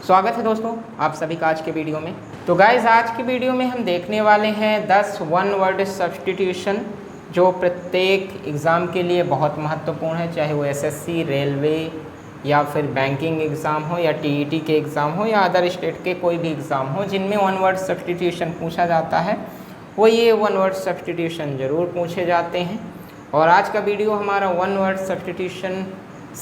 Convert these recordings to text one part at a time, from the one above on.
स्वागत है दोस्तों आप सभी का आज के वीडियो में। तो गाइस आज की वीडियो में हम देखने वाले हैं 10 वन वर्ड सब्स्टिट्यूशन जो प्रत्येक एग्ज़ाम के लिए बहुत महत्वपूर्ण है, चाहे वो एसएससी, रेलवे या फिर बैंकिंग एग्ज़ाम हो या टीईटी के एग्ज़ाम हो या अदर स्टेट के कोई भी एग्ज़ाम हो जिनमें वन वर्ड सब्स्टिट्यूशन पूछा जाता है, वो ये वन वर्ड सब्स्टिट्यूशन ज़रूर पूछे जाते हैं। और आज का वीडियो हमारा वन वर्ड सब्स्टिट्यूशन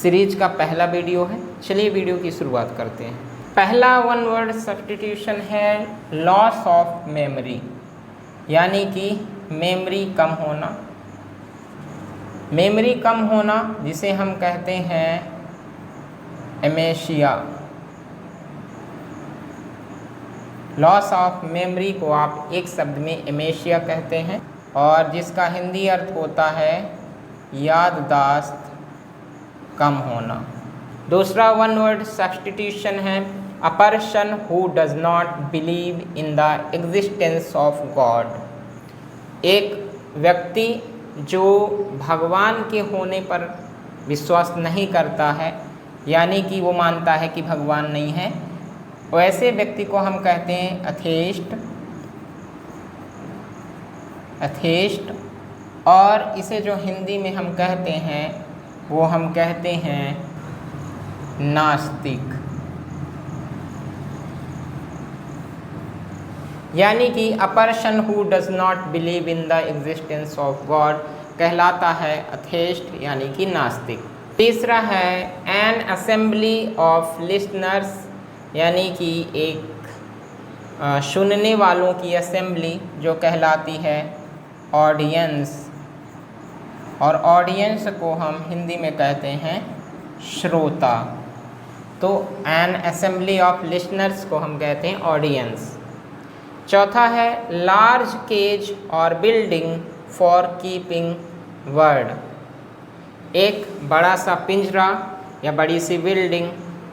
सीरीज का पहला वीडियो है। चलिए वीडियो की शुरुआत करते हैं। पहला वन वर्ड सब्स्टिट्यूशन है लॉस ऑफ मेमोरी, यानी कि मेमोरी कम होना। मेमोरी कम होना जिसे हम कहते हैं एमेशिया। लॉस ऑफ मेमोरी को आप एक शब्द में एमेशिया कहते हैं और जिसका हिंदी अर्थ होता है याददाश्त कम होना। दूसरा वन वर्ड सब्स्टिट्यूशन है a person who does not believe in the existence of God। एक व्यक्ति जो भगवान के होने पर विश्वास नहीं करता है, यानी कि वो मानता है कि भगवान नहीं है, वैसे व्यक्ति को हम कहते हैं एथेइस्ट। और इसे जो हिंदी में हम कहते हैं वो हम कहते हैं नास्तिक। यानी कि a person who does not believe in the existence of God कहलाता है अथेइस्ट, यानी कि नास्तिक। तीसरा है एन असेंबली ऑफ लिसनर्स, यानी कि एक सुनने वालों की असेंबली जो कहलाती है ऑडियंस। और ऑडियंस को हम हिंदी में कहते हैं श्रोता। तो एन असेंबली ऑफ लिसनर्स को हम कहते हैं ऑडियंस। चौथा है लार्ज केज और बिल्डिंग फॉर कीपिंग बर्ड। एक बड़ा सा पिंजरा या बड़ी सी बिल्डिंग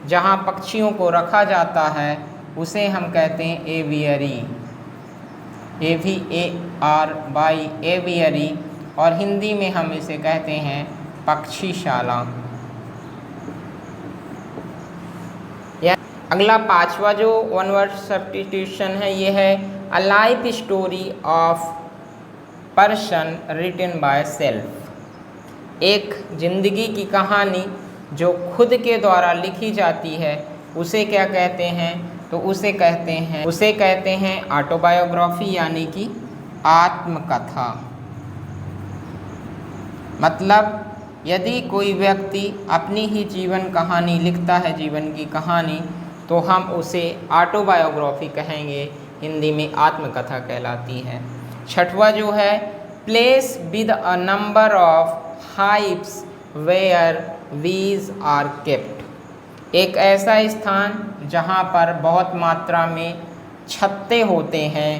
जहां पक्षियों को रखा जाता है उसे हम कहते हैं एवियरी, AVARY एवियरी। और हिंदी में हम इसे कहते हैं पक्षीशाला। अगला पांचवा जो वन वर्ड सब्स्टिट्यूशन है ये है a life story of person written by self. एक जिंदगी की कहानी जो खुद के द्वारा लिखी जाती है उसे क्या कहते हैं? तो उसे कहते हैं ऑटोबायोग्राफी, यानी कि आत्मकथा। मतलब यदि कोई व्यक्ति अपनी ही जीवन कहानी लिखता है, जीवन की कहानी, तो हम उसे ऑटोबायोग्राफी कहेंगे, हिंदी में आत्मकथा कहलाती है। छठवा जो है place with a number of hives where bees are kept. एक ऐसा स्थान जहाँ पर बहुत मात्रा में छत्ते होते हैं,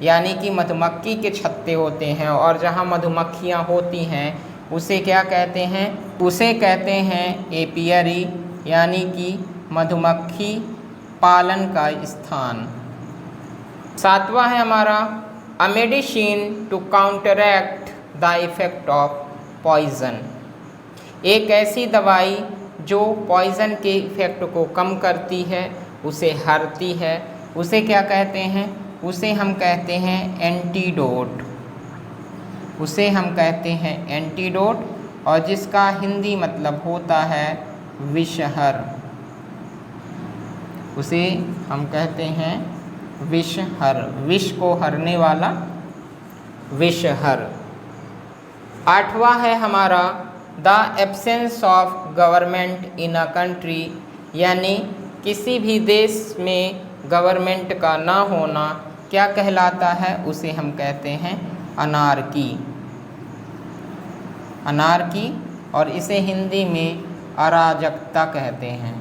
यानी कि मधुमक्खी के छत्ते होते हैं, और जहाँ मधुमक्खियाँ होती हैं उसे क्या कहते हैं? उसे कहते हैं एपियरी, यानी कि मधुमक्खी पालन का स्थान। सातवां है हमारा a medicine to counteract the effect of poison. एक ऐसी दवाई जो पॉइजन के इफेक्ट को कम करती है, उसे हरती है, उसे क्या कहते हैं? उसे हम कहते हैं एंटीडोट। उसे हम कहते हैं एंटीडोट, और जिसका हिंदी मतलब होता है विषहर। उसे हम कहते हैं विषहर, विष को हरने वाला विषहर। आठवां है हमारा the absence of government in a country, यानी किसी भी देश में गवर्नमेंट का ना होना क्या कहलाता है? उसे हम कहते हैं अनार्की। अनार्की, और इसे हिंदी में अराजकता कहते हैं।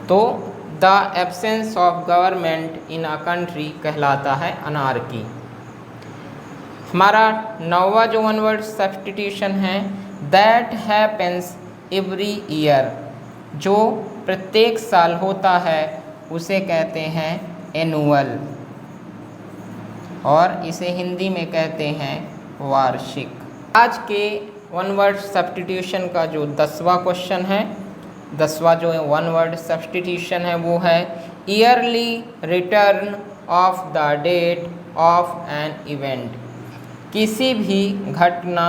तो the absence of government in a country कहलाता है अनार्की। हमारा नौवा जो वन वर्ड सब्स्टिट्यूशन है दैट हैपेंस एवरी ईयर, जो प्रत्येक साल होता है उसे कहते हैं एनुअल, और इसे हिंदी में कहते हैं वार्षिक। आज के वन वर्ड सब्स्टिट्यूशन का जो 10वां क्वेश्चन है 10वां जो है वन वर्ड सब्स्टिट्यूशन है वो है yearly return of the date of an event. किसी भी घटना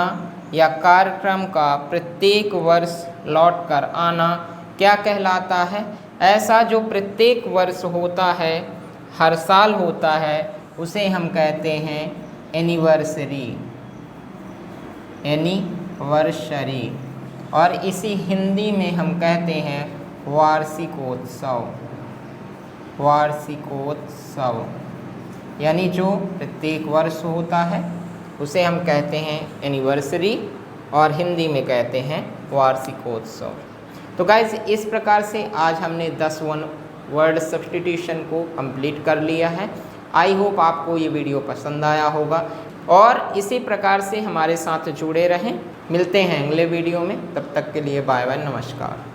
या कार्यक्रम का प्रत्येक वर्ष लौट कर आना क्या कहलाता है? ऐसा जो प्रत्येक वर्ष होता है, हर साल होता है, उसे हम कहते हैं एनिवर्सरी। एनिवर्सरी। और इसी हिंदी में हम कहते हैं वार्षिकोत्सव। वार्षिकोत्सव यानी जो प्रत्येक वर्ष होता है उसे हम कहते हैं एनिवर्सरी और हिंदी में कहते हैं वार्षिकोत्सव। तो गाइज इस प्रकार से आज हमने 10 वन वर्ड सब्स्टिट्यूशन को कंप्लीट कर लिया है। आई होप आपको ये वीडियो पसंद आया होगा और इसी प्रकार से हमारे साथ जुड़े रहें। मिलते हैं अगले वीडियो में, तब तक के लिए बाय बाय, नमस्कार।